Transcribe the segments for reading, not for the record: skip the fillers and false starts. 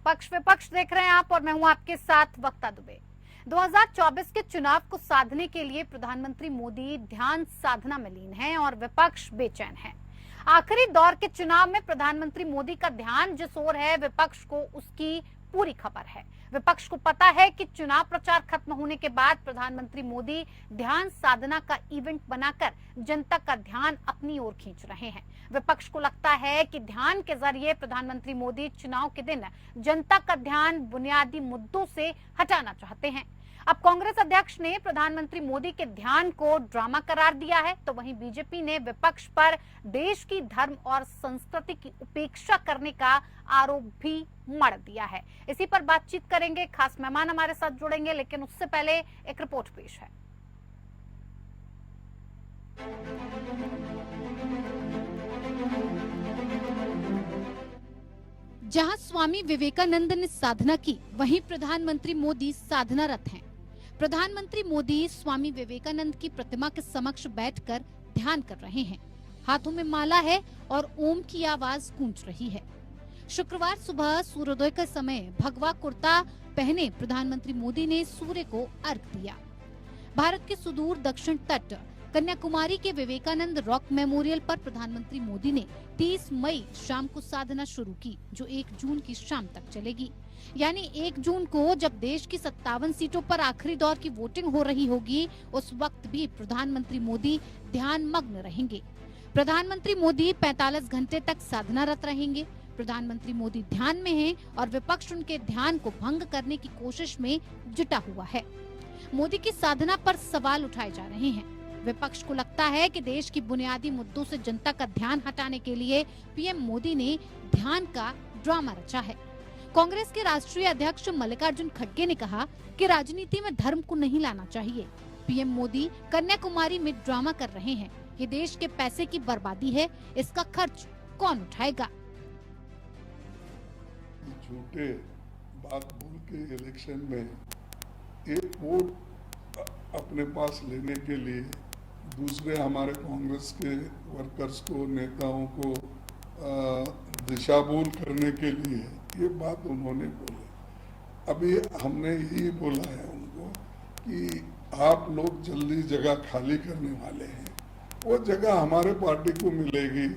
पक्ष विपक्ष देख रहे हैं आप और मैं हूं आपके साथ वक्ता दुबे। 2024 के चुनाव को साधने के लिए प्रधानमंत्री मोदी ध्यान साधना में लीन हैं और विपक्ष बेचैन है। आखिरी दौर के चुनाव में प्रधानमंत्री मोदी का ध्यान जिस ओर है, विपक्ष को उसकी पूरी खबर है। विपक्ष को पता है कि चुनाव प्रचार खत्म होने के बाद प्रधानमंत्री मोदी ध्यान साधना का इवेंट बनाकर जनता का ध्यान अपनी ओर खींच रहे हैं। विपक्ष को लगता है कि ध्यान के जरिए प्रधानमंत्री मोदी चुनाव के दिन जनता का ध्यान बुनियादी मुद्दों से हटाना चाहते हैं। अब कांग्रेस अध्यक्ष ने प्रधानमंत्री मोदी के ध्यान को ड्रामा करार दिया है, तो वहीं बीजेपी ने विपक्ष पर देश की धर्म और संस्कृति की उपेक्षा करने का आरोप भी मढ़ दिया है। इसी पर बातचीत करेंगे, खास मेहमान हमारे साथ जुड़ेंगे, लेकिन उससे पहले एक रिपोर्ट पेश है। जहां स्वामी विवेकानंद ने साधना की, वहीं प्रधानमंत्री मोदी साधनारत हैं। प्रधानमंत्री मोदी स्वामी विवेकानंद की प्रतिमा के समक्ष बैठकर ध्यान कर रहे हैं। हाथों में माला है और ओम की आवाज गूंज रही है। शुक्रवार सुबह सूर्योदय के समय भगवा कुर्ता पहने प्रधानमंत्री मोदी ने सूर्य को अर्घ्य दिया। भारत के सुदूर दक्षिण तट कन्याकुमारी के विवेकानंद रॉक मेमोरियल पर प्रधानमंत्री मोदी ने 30 मई शाम को साधना शुरू की, जो 1 जून की शाम तक चलेगी। यानी 1 जून को जब देश की 57 सीटों पर आखिरी दौर की वोटिंग हो रही होगी, उस वक्त भी प्रधानमंत्री मोदी ध्यान मग्न रहेंगे। प्रधानमंत्री मोदी 45 घंटे तक साधनारत रहेंगे। प्रधानमंत्री मोदी ध्यान में हैं और विपक्ष उनके ध्यान को भंग करने की कोशिश में जुटा हुआ है। मोदी की साधना पर सवाल उठाए जा रहे हैं। विपक्ष को लगता है कि देश की बुनियादी मुद्दों से जनता का ध्यान हटाने के लिए पीएम मोदी ने ध्यान का ड्रामा रचा है। कांग्रेस के राष्ट्रीय अध्यक्ष मल्लिकार्जुन खड़गे ने कहा कि राजनीति में धर्म को नहीं लाना चाहिए। पीएम मोदी कन्याकुमारी में ड्रामा कर रहे हैं। ये देश के पैसे की बर्बादी है, इसका खर्च कौन उठाएगा? झूठे बात बोल के इलेक्शन में एक वोट अपने पास लेने के लिए दूसरे हमारे कांग्रेस के वर्कर्स को, नेताओं को दिशाभूल करने के लिए ये बात उन्होंने बोली। अभी हमने यही बोला है उनको कि आप लोग जल्दी जगह खाली करने वाले हैं, वो जगह हमारे पार्टी को मिलेगी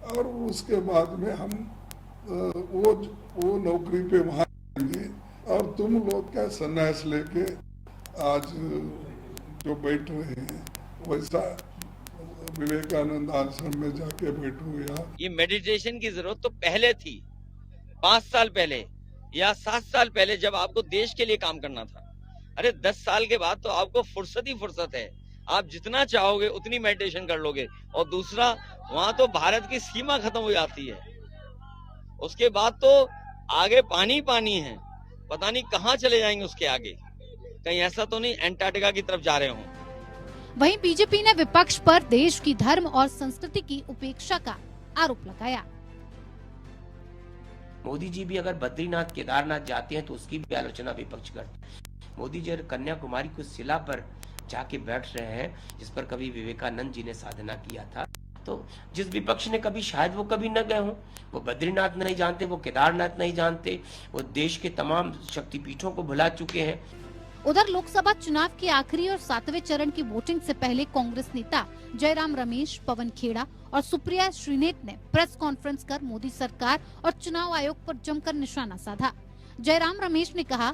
और उसके बाद में हम वो नौकरी पे वहाँ जाएंगे और तुम लोग क्या संन्यास लेके आज जो बैठ रहे हैं वैसा विवेकानंद आश्रम में जाके बैठो। या ये मेडिटेशन की जरूरत तो पहले थी, 5 साल पहले या 7 साल पहले, जब आपको देश के लिए काम करना था। अरे 10 साल के बाद तो आपको फुर्सत ही फुर्सत है, आप जितना चाहोगे उतनी मेडिटेशन कर लोगे। और दूसरा, वहां तो भारत की सीमा खत्म हो जाती है, उसके बाद तो आगे पानी पानी है, पता नहीं कहाँ चले जाएंगे उसके आगे। कहीं ऐसा तो नहीं एंटार्क्टिका की तरफ जा रहे हों। वहीं बीजेपी ने विपक्ष पर देश की धर्म और संस्कृति की उपेक्षा का आरोप लगाया। मोदी जी भी अगर बद्रीनाथ केदारनाथ जाते हैं तो उसकी भी आलोचना विपक्ष करते हैं। मोदी जी कन्याकुमारी को शिला पर जाके बैठ रहे हैं, जिस पर कभी विवेकानंद जी ने साधना किया था। तो जिस विपक्ष ने कभी शायद वो कभी न गए हों, वो बद्रीनाथ नहीं जानते, वो केदारनाथ नहीं जानते, वो देश के तमाम शक्तिपीठों को भुला चुके हैं। उधर लोकसभा चुनाव के आखिरी और 7वें चरण की वोटिंग से पहले कांग्रेस नेता जयराम रमेश, पवन खेड़ा और सुप्रिया श्रीनेत ने प्रेस कॉन्फ्रेंस कर मोदी सरकार और चुनाव आयोग पर जमकर निशाना साधा। जयराम रमेश ने कहा,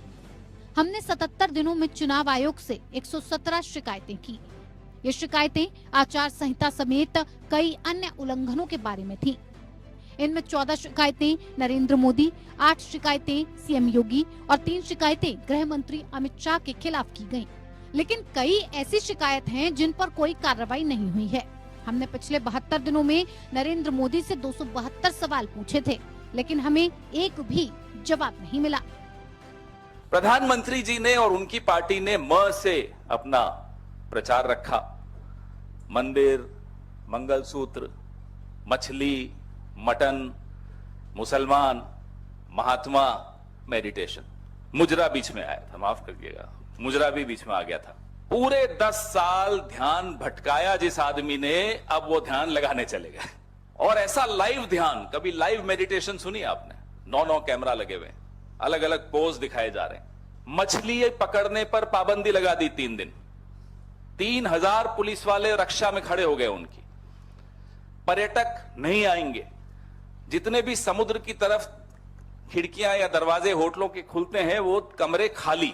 हमने 77 दिनों में चुनाव आयोग से 117 शिकायतें की। ये शिकायतें आचार संहिता समेत कई अन्य उल्लंघनों के बारे में थीं। इनमें 14 शिकायतें नरेंद्र मोदी, 8 शिकायतें सीएम योगी और 3 शिकायतें गृह मंत्री अमित शाह के खिलाफ की गयी। लेकिन कई ऐसी शिकायत हैं जिन पर कोई कार्रवाई नहीं हुई है। हमने पिछले 72 दिनों में नरेंद्र मोदी से 272 सवाल पूछे थे, लेकिन हमें एक भी जवाब नहीं मिला। प्रधानमंत्री जी ने और उनकी पार्टी ने म से अपना प्रचार रखा। मंदिर, मंगलसूत्र, मछली, मटन, मुसलमान, महात्मा, मेडिटेशन। मुजरा बीच में आया था, माफ करिएगा, मुजरा भी बीच में आ गया था। पूरे 10 साल ध्यान भटकाया जिस आदमी ने, अब वो ध्यान लगाने चले गए। और ऐसा लाइव ध्यान, कभी लाइव मेडिटेशन सुनी आपने? 9 कैमरा लगे हुए, अलग अलग पोज दिखाए जा रहे हैं। मछली पकड़ने पर पाबंदी लगा दी 3 दिन, 3000 पुलिस वाले रक्षा में खड़े हो गए उनकी। पर्यटक नहीं आएंगे। जितने भी समुद्र की तरफ खिड़कियां या दरवाजे होटलों के खुलते हैं वो कमरे खाली।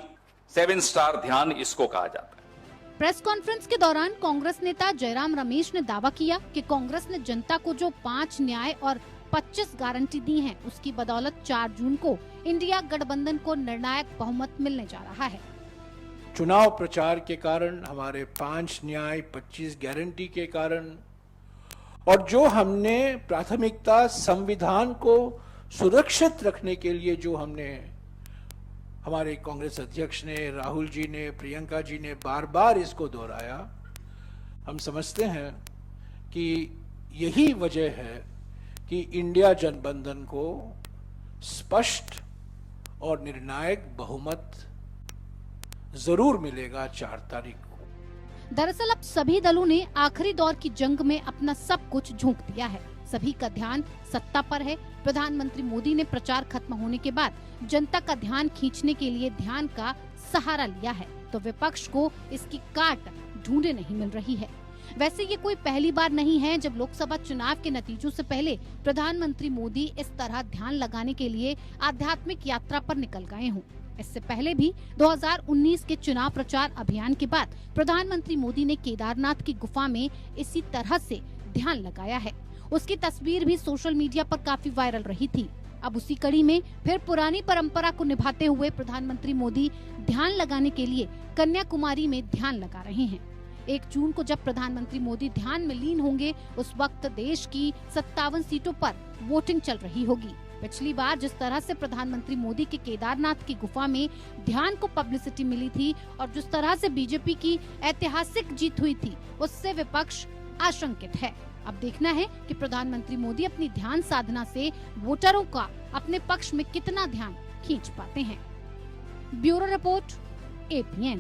7 स्टार ध्यान इसको कहा जाता है। प्रेस कॉन्फ्रेंस के दौरान कांग्रेस नेता जयराम रमेश ने दावा किया कि कांग्रेस ने जनता को जो 5 न्याय और 25 गारंटी दी हैं, उसकी बदौलत 4 जून को इंडिया गठबंधन को निर्णायक बहुमत मिलने जा रहा है। चुनाव प्रचार के कारण, हमारे 5 न्याय 25 गारंटी के कारण, और जो हमने प्राथमिकता संविधान को सुरक्षित रखने के लिए जो हमने, हमारे कांग्रेस अध्यक्ष ने, राहुल जी ने, प्रियंका जी ने बार बार इसको दोहराया, हम समझते हैं कि यही वजह है कि इंडिया गठबंधन को स्पष्ट और निर्णायक बहुमत जरूर मिलेगा 4 तारीख को। दरअसल अब सभी दलों ने आखिरी दौर की जंग में अपना सब कुछ झोंक दिया है। सभी का ध्यान सत्ता पर है। प्रधानमंत्री मोदी ने प्रचार खत्म होने के बाद जनता का ध्यान खींचने के लिए ध्यान का सहारा लिया है, तो विपक्ष को इसकी काट ढूंढे नहीं मिल रही है। वैसे ये कोई पहली बार नहीं है जब लोकसभा चुनाव के नतीजों से पहले प्रधानमंत्री मोदी इस तरह ध्यान लगाने के लिए आध्यात्मिक यात्रा पर निकल गए हों। इससे पहले भी 2019 के चुनाव प्रचार अभियान के बाद प्रधानमंत्री मोदी ने केदारनाथ की गुफा में इसी तरह से ध्यान लगाया है। उसकी तस्वीर भी सोशल मीडिया पर काफी वायरल रही थी। अब उसी कड़ी में फिर पुरानी परंपरा को निभाते हुए प्रधानमंत्री मोदी ध्यान लगाने के लिए कन्याकुमारी में ध्यान लगा रहे हैं। 1 जून को जब प्रधानमंत्री मोदी ध्यान में लीन होंगे, उस वक्त देश की 57 सीटों पर वोटिंग चल रही होगी। पिछली बार जिस तरह से प्रधानमंत्री मोदी के केदारनाथ की गुफा में ध्यान को पब्लिसिटी मिली थी और जिस तरह से बीजेपी की ऐतिहासिक जीत हुई थी, उससे विपक्ष आशंकित है। अब देखना है कि प्रधानमंत्री मोदी अपनी ध्यान साधना से वोटरों का अपने पक्ष में कितना ध्यान खींच पाते हैं। Bureau report, APN।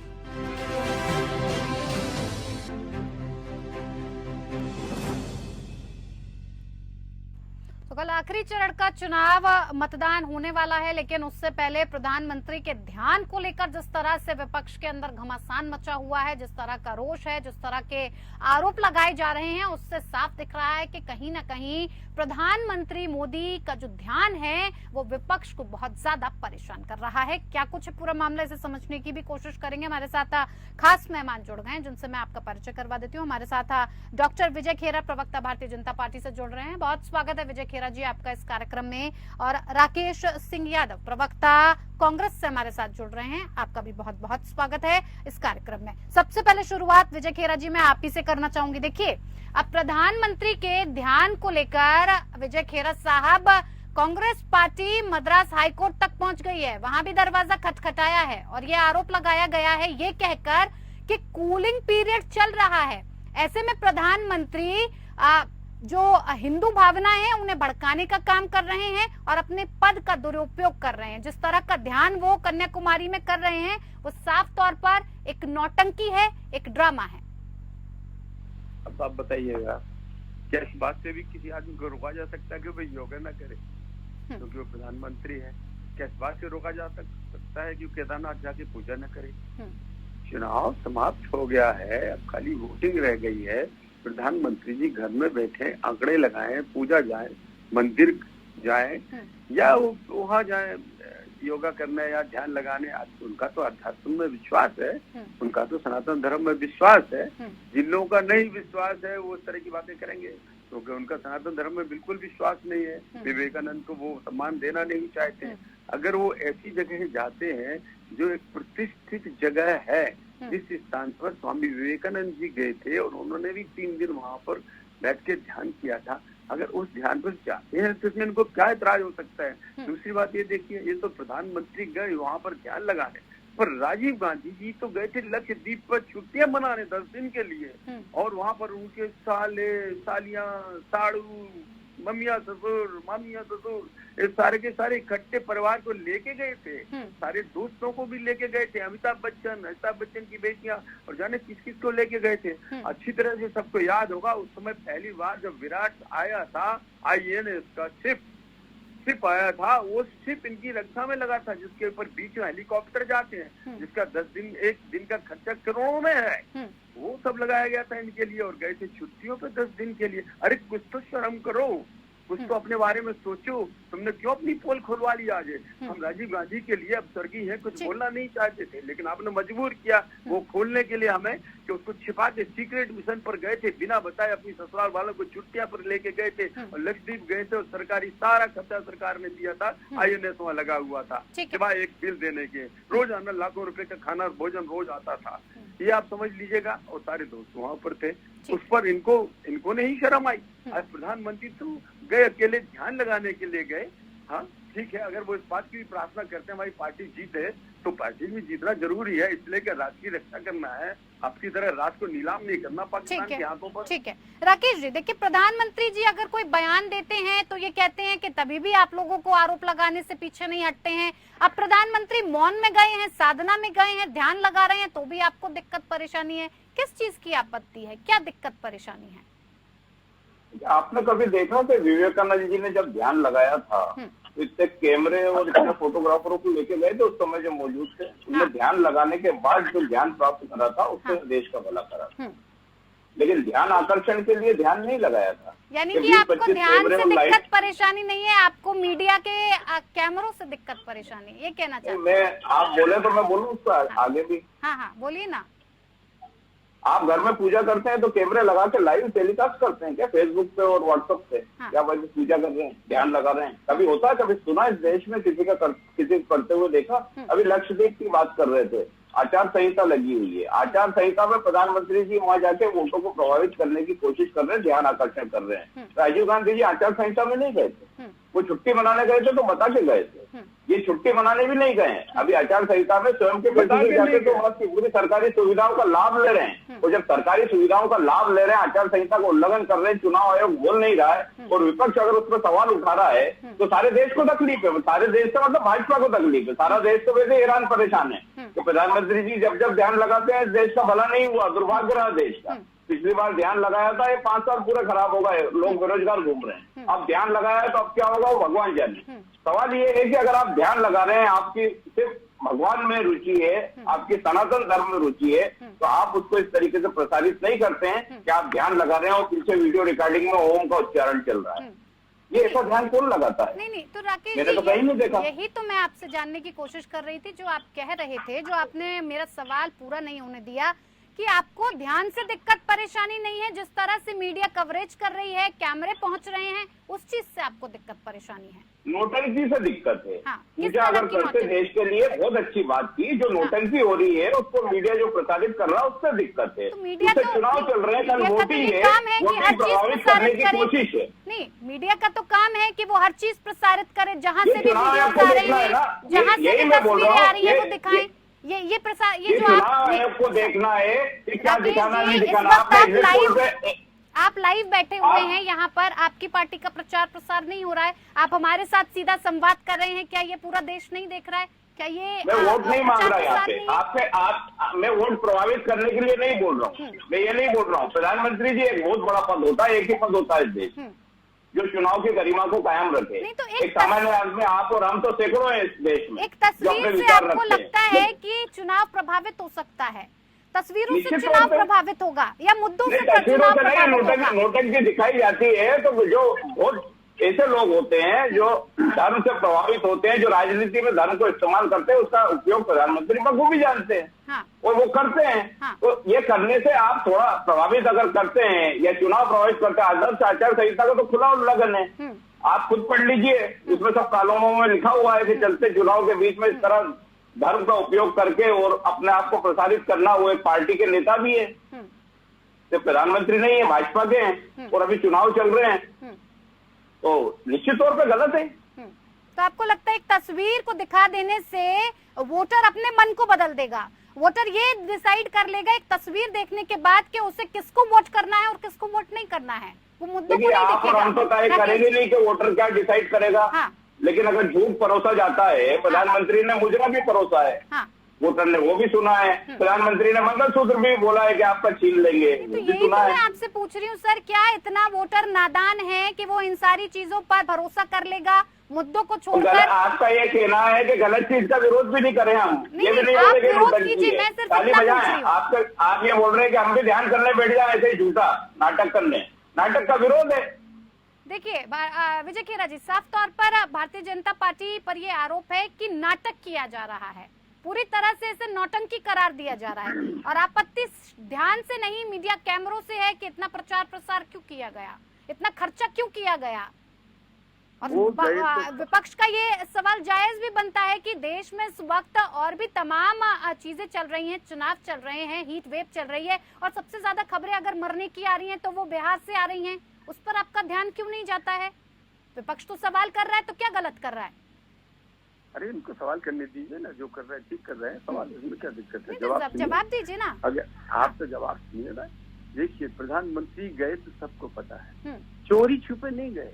तो कल आखिरी चरण का चुनाव मतदान होने वाला है, लेकिन उससे पहले प्रधानमंत्री के ध्यान को लेकर जिस तरह से विपक्ष के अंदर घमासान मचा हुआ है, जिस तरह का रोष है, जिस तरह के आरोप लगाए जा रहे हैं, उससे साफ दिख रहा है कि कहीं ना कहीं प्रधानमंत्री मोदी का जो ध्यान है वो विपक्ष को बहुत ज्यादा परेशान कर रहा है। क्या कुछ है पूरा मामला, इसे समझने की भी कोशिश करेंगे। हमारे साथ खास मेहमान जुड़ गए हैं जिनसे मैं आपका परिचय करवा देती हूँ। हमारे साथ डॉक्टर विजय खेरा, प्रवक्ता भारतीय जनता पार्टी से जुड़ रहे हैं। बहुत स्वागत है विजय खेरा जी आपका इस कार्यक्रम में। और राकेश सिंह यादव, प्रवक्ता कांग्रेस से हमारे साथ जुड़ रहे हैं, आपका भी बहुत बहुत स्वागत है इस कार्यक्रम में। सबसे पहले शुरुआत विजय खेरा जी मैं आप ही से करना चाहूंगी। देखिए, अब प्रधानमंत्री के ध्यान को लेकर विजय खेरा साहब, कांग्रेस पार्टी मद्रास हाईकोर्ट तक पहुंच गई है, वहां भी दरवाजा खटखटाया है और ये आरोप लगाया गया है ये कहकर कि कूलिंग पीरियड चल रहा है। ऐसे में प्रधानमंत्री जो हिंदू भावना है उन्हें भड़काने का काम कर रहे हैं और अपने पद का दुरुपयोग कर रहे हैं। जिस तरह का ध्यान वो कन्याकुमारी में कर रहे हैं वो साफ तौर पर एक नौटंकी है, एक ड्रामा है। अब आप बताइएगा, क्या इस बात से भी किसी आदमी को रोका जा सकता है कि भाई योगा ना करे क्योंकि वो प्रधानमंत्री है? क्या इस बात से रोका जा सकता है कि केदारनाथ जाके पूजा न करे? चुनाव समाप्त हो गया है, अब खाली वोटिंग रह गई है। प्रधानमंत्री जी घर में बैठे, आंकड़े लगाएं, पूजा जाए, मंदिर जाए या वहाँ जाए योगा करने या ध्यान लगाने। उनका तो अध्यात्म में विश्वास है, उनका तो सनातन धर्म में विश्वास है। जिन लोगों का नहीं विश्वास है वो उस तरह की बातें करेंगे क्योंकि उनका सनातन धर्म में बिल्कुल विश्वास नहीं है। विवेकानंद को वो सम्मान देना नहीं चाहते। अगर वो ऐसी जगह जाते हैं जो एक प्रतिष्ठित जगह है, जिस स्थान पर स्वामी विवेकानंद जी गए थे और उन्होंने भी 3 दिन वहां पर बैठ के ध्यान किया था, अगर उस ध्यान पर जाते हैं तो इसमें इनको क्या इतराज हो सकता है? दूसरी बात ये देखिए, ये तो प्रधानमंत्री गए वहां पर ध्यान लगाने, पर राजीव गांधी जी तो गए थे लक्षद्वीप पर छुट्टियां मनाने 10 दिन के लिए और वहां पर उनके साले, सालियां, साड़ू, ममिया ससुर, मामिया ससुर, ये सारे के सारे इकट्ठे परिवार को लेके गए थे, सारे दोस्तों को भी लेके गए थे, अमिताभ बच्चन की बेटियां और जाने किस किस को लेके गए थे। अच्छी तरह से सबको याद होगा उस समय पहली बार जब विराट आया था INS का शिप, शिप आया था, वो शिप इनकी रक्षा में लगा था, जिसके ऊपर बीच में हेलीकॉप्टर जाते हैं, जिसका 1 दिन का खर्चा करोड़ों में है, वो सब लगाया गया था इनके लिए, और गए थे छुट्टियों पे 10 दिन के लिए। अरे कुछ तो शर्म करो, कुछ तो अपने बारे में सोचो। तुमने क्यों अपनी पोल खुलवा लिया आज? हम राजीव गांधी के लिए अब स्वर्गीय है, कुछ बोलना नहीं चाहते थे, लेकिन आपने मजबूर किया वो खोलने के लिए हमें, कि उसको छिपा के सीक्रेट मिशन पर गए थे, बिना बताए अपनी ससुराल वालों को छुट्टियां पर लेके गए थे, और लक्षद्वीप गए थे, और सरकारी सारा खर्चा सरकार ने दिया था, INS वहाँ लगा हुआ था, सिवाय एक बिल देने के। रोजाना लाखों रुपए का खाना और भोजन रोज आता था, ये आप समझ लीजिएगा। और सारे दोस्त वहाँ पर थे, उस पर इनको नहीं शर्म आई। आज प्रधानमंत्री तो गए अकेले ध्यान लगाने के लिए गए। हाँ ठीक है, अगर वो इस बात की भी प्रार्थना करते हैं हमारी पार्टी जीते, तो पार्टी भी जीतना जरूरी है, इसलिए कि राष्ट्र की रक्षा करना है, आपकी तरह राष्ट्र को नीलाम नहीं करना पाकिस्तान के हाथों पर। ठीक है राकेश जी, देखिए प्रधानमंत्री जी अगर कोई बयान देते हैं तो ये कहते हैं कि तभी भी आप लोगों को आरोप लगाने से पीछे नहीं हटते हैं। अब प्रधानमंत्री मौन में गए हैं, साधना में गए हैं, ध्यान लगा रहे हैं, तो भी आपको दिक्कत परेशानी है। किस चीज की आपत्ति है, क्या दिक्कत परेशानी है? आपने कभी देखा कि विवेकानंद जी ने जब ध्यान लगाया था, इतने कैमरे और इतने फोटोग्राफरों को लेके गए थे उस समय जो मौजूद थे, उन्हें ध्यान लगाने के बाद जो ज्ञान प्राप्त करा था उससे देश का भला करा, लेकिन ध्यान आकर्षण के लिए ध्यान नहीं लगाया था। यानी कि आपको ध्यान से दिक्कत परेशानी नहीं है, आपको मीडिया के कैमरों से दिक्कत परेशानी, ये कहना चाहते हैं? मैं आप बोले तो मैं बोलूँ उसका आगे भी। हाँ बोलिए ना। आप घर में पूजा करते हैं तो कैमरे लगा के लाइव टेलीकास्ट करते हैं क्या फेसबुक पे और व्हाट्सएप पे? क्या भाई पूजा कर रहे हैं, ध्यान लगा रहे हैं? कभी होता है, कभी सुना इस देश में किसी करते हुए देखा? अभी लक्षद्वीप की बात कर रहे थे, आचार संहिता लगी हुई है, आचार संहिता में प्रधानमंत्री जी वहां जाके वोटों को प्रभावित करने की कोशिश कर रहे हैं, ध्यान आकर्षण कर रहे हैं। राजीव गांधी जी आचार संहिता में नहीं गए थे, वो छुट्टी मनाने गए थे तो बता के गए थे, ये छुट्टी मनाने भी नहीं गए। अभी आचार संहिता में स्वयं के बता के जाते तो वहाँ की पूरी सरकारी सुविधाओं का लाभ ले रहे हैं, और जब सरकारी सुविधाओं का लाभ ले रहे हैं, आचार संहिता का उल्लंघन कर रहे हैं, चुनाव आयोग बोल नहीं रहा है और विपक्ष अगर उस पर सवाल उठा रहा है तो सारे देश को तकलीफ है। सारे देश से मतलब भाजपा को तकलीफ है, सारा देश तो वैसे हैरान परेशान है कि प्रधानमंत्री जी जब जब ध्यान लगाते हैं देश का भला नहीं हुआ, दुर्भाग्य रहा देश का। पिछली बार ध्यान लगाया था, ये 5 साल पूरे खराब हो गए, लोग बेरोजगार घूम रहे हैं। अब ध्यान लगाया है तो अब क्या होगा वो भगवान जाने। सवाल ये है कि अगर आप ध्यान लगा रहे हैं, आपकी सिर्फ भगवान में रुचि है, आपकी सनातन धर्म में रुचि है, तो आप उसको इस तरीके से प्रसारित नहीं करते हैं कि आप ध्यान लगा रहे हैं और पीछे वीडियो रिकॉर्डिंग में ओम का उच्चारण चल रहा है। ये ऐसा ध्यान कौन लगाता है? नहीं तो राकेश मैंने तो कहीं नहीं देखा। यही तो मैं आपसे जानने की कोशिश कर रही थी, जो आप कह रहे थे, जो आपने मेरा सवाल पूरा नहीं होने दिया, कि आपको ध्यान से दिक्कत परेशानी नहीं है, जिस तरह से मीडिया कवरेज कर रही है, कैमरे पहुंच रहे हैं, उस चीज से आपको दिक्कत परेशानी है? नोटंकी से दिक्कत है। हाँ, पूजा अगर करते देश के लिए बहुत अच्छी बात की, जो नोटंकी हो रही है उसको मीडिया जो प्रसारित कर रहा है उससे दिक्कत है। तो मीडिया तो चुनाव चल रहे हैं, कल वोटिंग है, वोटिंग प्रभावित करने की कोशिश है। नहीं, मीडिया का तो काम है कि वो हर चीज प्रसारित करे, जहाँ से भी चुनाव वीडियो आपको आ रहे देखना है हैं, ना, जहाँ से भी तस्वीरें आ रही है वो दिखाएं। ये प्रसार, ये जो आपको देखना है कि क्या दिखाना नहीं दिखाना। आप लाइव बैठे हुए हैं यहाँ पर, आपकी पार्टी का प्रचार प्रसार नहीं हो रहा है, आप हमारे साथ सीधा संवाद कर रहे हैं, क्या ये पूरा देश नहीं देख रहा है? क्या ये मैं वोट नहीं मांग रहा यहाँ पे आपसे, मैं वोट प्रभावित करने के लिए नहीं बोल रहा हूँ, मैं ये नहीं बोल रहा हूँ। प्रधानमंत्री जी एक बहुत बड़ा पद होता है, एक ही पद होता है इस देश में जो चुनाव की गरिमा को कायम रखे। तो एक सामान्य आदमी, आप और हम तो सैकड़ों हैं इस देश में। एक तस्वीर से आपको लगता है कि चुनाव प्रभावित हो सकता है? तस्वीरों से चुनाव प्रभावित होगा या मुद्दों से चुनाव प्रभावित होगा? नोटंकी दिखाई जाती है तो जो बहुत ऐसे लोग होते हैं जो धर्म से प्रभावित होते हैं, जो राजनीति में धर्म को इस्तेमाल करते हैं, उसका उपयोग प्रधानमंत्री बखूबी जानते हैं। हाँ। और वो करते हैं। हाँ। तो ये करने से आप थोड़ा प्रभावित अगर करते हैं या चुनाव प्रभावित करते हैं, आदर्श आचार संहिता का तो खुला उल्लंघन है। आप खुद पढ़ लीजिए, उसमें सब कानूनों में लिखा हुआ है कि चलते चुनाव के बीच में इस तरह धर्म का उपयोग करके और अपने आप को प्रसारित करना, वो एक पार्टी के नेता भी है, सिर्फ प्रधानमंत्री नहीं है, भाजपा के हैं, और अभी चुनाव चल रहे हैं, तो निश्चित तौर पे गलत है। तो आपको लगता है एक तस्वीर को दिखा देने से वोटर अपने मन को बदल देगा? वोटर ये डिसाइड कर लेगा एक तस्वीर देखने के बाद कि उसे किसको वोट करना है और किसको वोट नहीं करना है, वो मुद्दों को नहीं देखेगा। हम तो तय करेंगे नहीं कि वोटर क्या डिसाइड करेगा। हाँ। लेकिन अगर झूठ परोसा जाता है, प्रधानमंत्री ने मुजरा भी परोसा है, वोटर ने वो भी सुना है। प्रधानमंत्री ने मंगलसूत्र भी बोला है कि आपका छीन लेंगे, तो वो भी यही तो सुना मैं है। आपसे पूछ रही हूँ सर, क्या इतना वोटर नादान है कि वो इन सारी चीजों पर भरोसा कर लेगा, मुद्दों को छोड़कर? आपका ये कहना है कि गलत चीज का विरोध भी नहीं करें हम, ये भी नहीं आप बोले कि विरोध नोटंकी कीजिए, है। मैं सिर्फ ताली इतना पूछ बजाएं। रही हूँ। आप ये बोल रहे हैं कि हम भी ध्यान करने बैठ जाए ऐसे ही झूठा नाटक करने, नाटक का विरोध है। देखिए विजय खेरा जी, साफ तौर पर भारतीय जनता पार्टी पर ये आरोप है कि नाटक किया जा रहा है, पूरी तरह से इसे नौटंकी करार दिया जा रहा है, और आपत्ति ध्यान से नहीं मीडिया कैमरों से है कि इतना प्रचार प्रसार क्यों किया गया, इतना खर्चा क्यों किया गया। और विपक्ष का ये सवाल जायज भी बनता है कि देश में इस वक्त और भी तमाम चीजें चल रही हैं, चुनाव चल रहे हैं, हीट वेव चल रही है, और सबसे ज्यादा खबरें अगर मरने की आ रही हैं तो वो बिहार से आ रही हैं, उस पर आपका ध्यान क्यों नहीं जाता है? विपक्ष तो सवाल कर रहा है, तो क्या गलत कर रहा है? अरे उनको सवाल करने दीजिए ना, जो कर रहे हैं ठीक कर रहे हैं, सवाल इसमें क्या दिक्कत है? जवाब दीजिए ना। अगर आप तो जवाब सुनिए ना। देखिए, प्रधानमंत्री गए तो सबको पता है, चोरी छुपे नहीं गए।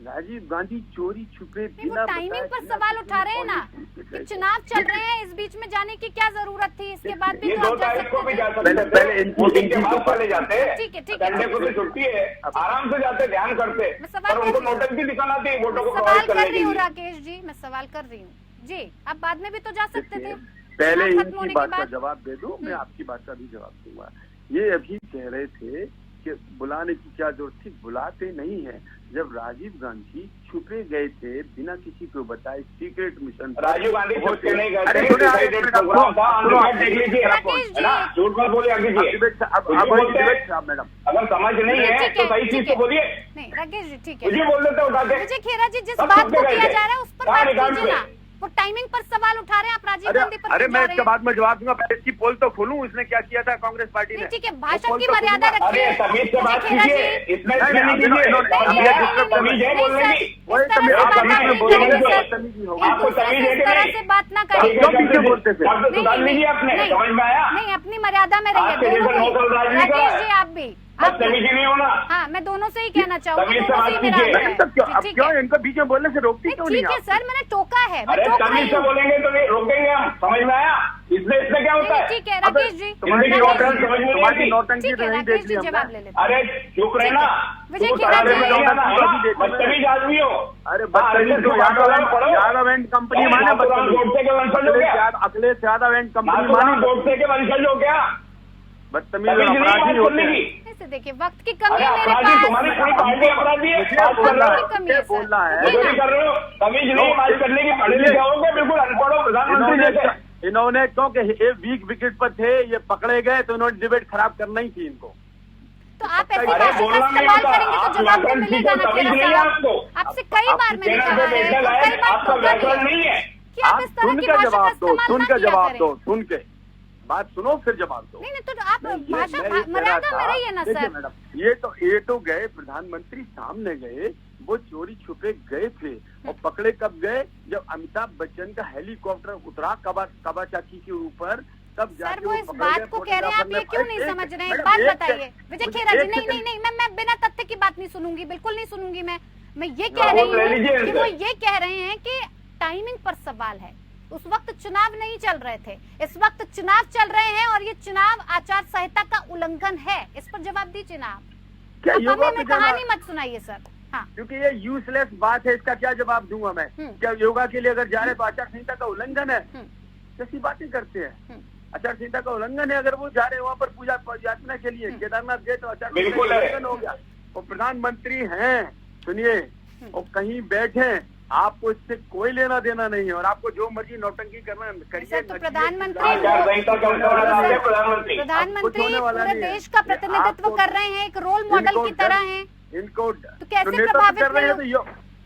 राजीव गांधी चोरी छुपे बिना टाइमिंग पर सवाल उठा रहे हैं ना कि चुनाव चल रहे हैं, इस बीच में जाने की क्या जरूरत थी, इसके बाद भी तो 2 तारीख को भी जा सकते थे, वोटिंग के बाद चले जाते। ठीक है संडे को तो छुट्टी है, आराम से जाते, ध्यान करते, पर उनको नोटंकी दिखाना थी वोटों को सवाल प्रभावित करने कर रही के हूँ लिए। राकेश जी, मैं सवाल कर रही हूँ जी, आप बाद में भी तो जा सकते थे। पहले खत्म इनकी होने बात के का बाद जवाब दे दूं, मैं आपकी बात का भी जवाब दूंगा। ये अभी कह रहे थे कि बुलाने की क्या जरूरत थी, बुलाते नहीं है। जब राजीव गांधी छुपे गए थे बिना किसी को बताए, सीक्रेट मिशन, राजीव गांधी छुपके नहीं गए थे, अरे प्रोग्राम था, ऑन देख लीजिए, राकेश जी, है ना, झूठ मत बोलिए कीजिए। मैडम, अगर समझ नहीं है तो सही चीज तो बोलिए। नहीं राकेश जी ठीक मुझे है, बोल देते उठाते। विजय खेरा जी, जिस सब बात छुपके को गए किया थे। जा रहा है उस पर कहाँ बात निकाल कीजिए ना। हुए? वो टाइमिंग पर सवाल उठा रहे हैं, आप राजीव गांधी पर अरे क्यों मैं जा इसके रहे हैं? बाद में जवाब दूंगा, पहले इसकी पोल तो खोलूं, उसने क्या किया था कांग्रेस पार्टी ने। नहीं ठीक है, भाषण पोल की तो मर्यादा खोलूंगा। रखिए। अरे तमीज से बात विजय खेरा कीजिए, जी, इसमें नहीं, नहीं कीजिए, तमीज है बोलने की। वही इस तरह तमीज, से आप बात अभी नहीं में बोलेंगे करेंगे तो सर। बदतमीजी एक होगी। आपको दूसरे तमीज से है इस कि तरह नहीं? से बात ना करें। क्यों पीछे बोलते थे? शब्द सुधार लीजिए अपने, नहीं, समझ में आया? नहीं, अपनी मर्यादा में रहिए आपके दोनों जैसा को। नौकर राजनीति करा राकेश है। जी आप भी बदतमीजी नहीं होना। हाँ, मैं दोनों से ही कहना चाहूंगी, तमीज से दोनों से बात ही मेरा कीजिए। आग्रह है। तब क्यों, अब ठीक क्यों है, इनको बीच में बोलने से रोकती क्यों नहीं ठीक है आप? सर, मैंने टोका है, मैं अरे टोक रही तमीज से हूँ। बोलेंगे तो नहीं रोकेंगे हम, समझ में आया? इसमें क्या होता नहीं, है? ठीक है राकेश जी, तुम्हारी राकेश नौटंकी जी, समझ में नहीं तुम्हारी आती। नौटंकी ठीक तो है नहीं राकेश देख जी, ली जवाब हमने। ले लेते हैं। अरे चुप रहना, विजय तू खेरा तारे जी, में नहीं आना, है ना? देखो, बदतमीज आदमी हो। अरे हाँ, बदतमीज ऐसे तो यादव एंड कंपनी माने गोडसे के वंशज हो क्या? अखिलेश यादव एंड कंपनी नाथूराम माने गोडसे के वंशज हो क्या? बदतमीज तमीज नहीं अपराधी बात होते करने हैं। की। ऐसे देखिए, वक्त की कमी अरे है मेरे अपराधी पास। तुम्हारी पूरी पार्टी अपराधी है, मुझे बात कर रहा वक्त है। की कमी है सर। बोलना है। जी मजदूरी ना। कर रहे हो, तमीज नहीं बात करने की, पढ़े लिखे होगे, बिल्कुल अनपढ़ हो, प्रधानमंत्री जैसे। इन्होंने क्योंकि एक वीक विकेट पर थे, ये पकड़े गए तो इन्होंने डिबेट खराब करना ही थी इनको। तो आप ऐसी अरे भाषा का बोलना नहीं इस्तेमाल होता, करेंगे तो आप जवाब तो व्याकरण मिलेगा ना सीखो, खेरा तमीज नहीं है साहब। आपको। आपसे कई बार मैंने कहना कहा से है, बैठने और कई लायक बार आपका टोका भी व्याकरण है नहीं है। कि आप इस तरह सुन की के भाषा का जवाब दो, इस्तेमाल सुन ना के किया जवाब करें। दो, सुन के बात सुनो फिर जवाब दो। नहीं तो आप मैं भाषा ये कह रहा मर्यादा में था, रहिए ना देखिए सर। मैडम, ये तो गए, प्रधानमंत्री सामने गए, वो चोरी छुपे गए थे, और पकड़े कब गए? जब अमिताभ बच्चन का हेलीकॉप्टर उतरा कबा चाची के ऊपर, तब सर जाके वो इस पकड़े बात गए, को कह रहे हैं, आप ये फोटोग्राफर क्यों ने- नहीं समझ रहे हैं? एक मैडम, बात एक बताइए सेकंड, विजय मुझे खेरा जी। एक नहीं सेकंड। नहीं नहीं, मैं बिना तथ्य की बात नहीं सुनूंगी, बिल्कुल नहीं सुनूंगी। मैं ये ना, कह वो ले रही लीजिए हूँ कि इनसे। वो ये कह रहे हैं कि टाइमिंग पर सवाल है। उस वक्त चुनाव नहीं चल रहे थे, इस वक्त चुनाव चल रहे हैं, और ये चुनाव आचार संहिता का उल्लंघन है। इस पर जवाब दीजिए ना आप। क्या अब योगा हमें पे कहानी जाना? मत सुनाइए सर। हाँ, क्योंकि ये यूजलेस बात है, इसका क्या जवाब दूंगा मैं? क्या योगा के लिए अगर जा रहे तो आचार संहिता का उल्लंघन है? कैसी बातें करते हैं? आचार संहिता का उल्लंघन है। अगर वो जा रहे हैं वहाँ पर पूजा यात्रा के लिए, केदारनाथ गए तो आचार संहिता बिल्कुल का है। उल्लंघन हो गया। वो प्रधानमंत्री हैं, सुनिए, और कहीं बैठे, आपको इससे कोई लेना देना नहीं है, और आपको जो मर्जी नौटंकी करना करिए। सर, तो नचिए, प्रधानमंत्री आचार संहिता का उल्लंघन करते हैं प्रधानमंत्री। प्रधानमंत्री होने वाला पूरे नहीं है। देश का प्रतिनिधित्व आपको- कर रहे हैं, एक रोल मॉडल की तरह हैं। इनको तो कैसे नेतृत्व प्रभावित कर रहे हैं नहीं तो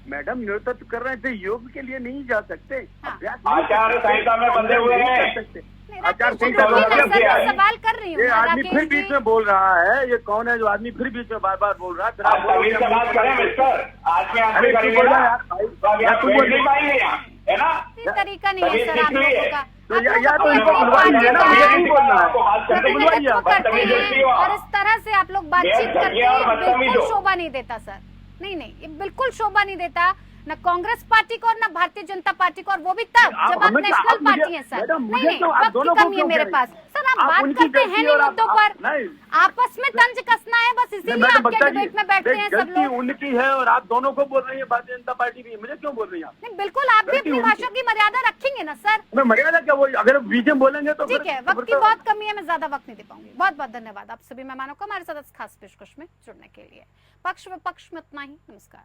मैडम, नेतृत्व कर रहे हैं तो योग के लिए नहीं जा सकते। हाँ। अभ्यास नहीं आचार कर सकते। संहिता में बंधे हुए नहीं हैं। कर सकते। नहीं, आचार राकेश जी, संहिता रुकिए ना मतलब सर, क्या मैं है? सवाल कर रही हूँ ये ना, आदमी राकेश फिर बीच जी। में बोल रहा है। ये कौन है जो आदमी फिर बीच में बार बार बोल रहा है? फिर आप तमीज से बात करें मिस्टर, आज में अरे आदमी तू करेंगे बोल ना, रहा है यार, भाई। तो अब यहाँ तू बैठ बोल- नहीं पाएंगे यहाँ, है ना? ये तरीका नहीं है तमीज सर आप किस लिए लोगों है? का। तो आप या लोग तो अपनी इनको अपनी बुलवाइए पार्टी ना, का मुझे नहीं बोलना है। आपको बात करते बुलवाइए प्रतिनिधित्व आप, करते बदतमीजी हैं, हो आप। और इस तरह से आप लोग बातचीत बेहद करते घटिया और हैं, बदतमीज बिल्कुल हो। शोभा नहीं देता सर। नहीं नहीं, ये बिल्कुल शोभा नहीं देता। न कांग्रेस पार्टी को और न भारतीय जनता पार्टी को, और वो भी तब जब आप नेशनल पार्टी है सर। नहीं, वक्त की कमी है मेरे पास सर। आप बात करते हैं नहीं मुद्दों पर, आपस में तंज कसना है बस, इसीलिए आपके डिबेट में बैठते हैं सब लोग। उनकी है और आप दोनों को बोल रही है, भारतीय जनता पार्टी भी, मुझे क्यों बोल रही है आप? नहीं, बिल्कुल आप भी अपनी भाषा की मर्यादा रखेंगे ना सर। मैं मर्यादा क्या, वो अगर बीच में बोलेंगे तो ठीक है, वक्त की बहुत कमी है, मैं ज्यादा वक्त नहीं दे पाऊंगी। बहुत बहुत धन्यवाद आप सभी मेहमानों को हमारे साथ इस खास पेशकश में जुड़ने के लिए। पक्ष विपक्ष में इतना ही, नमस्कार।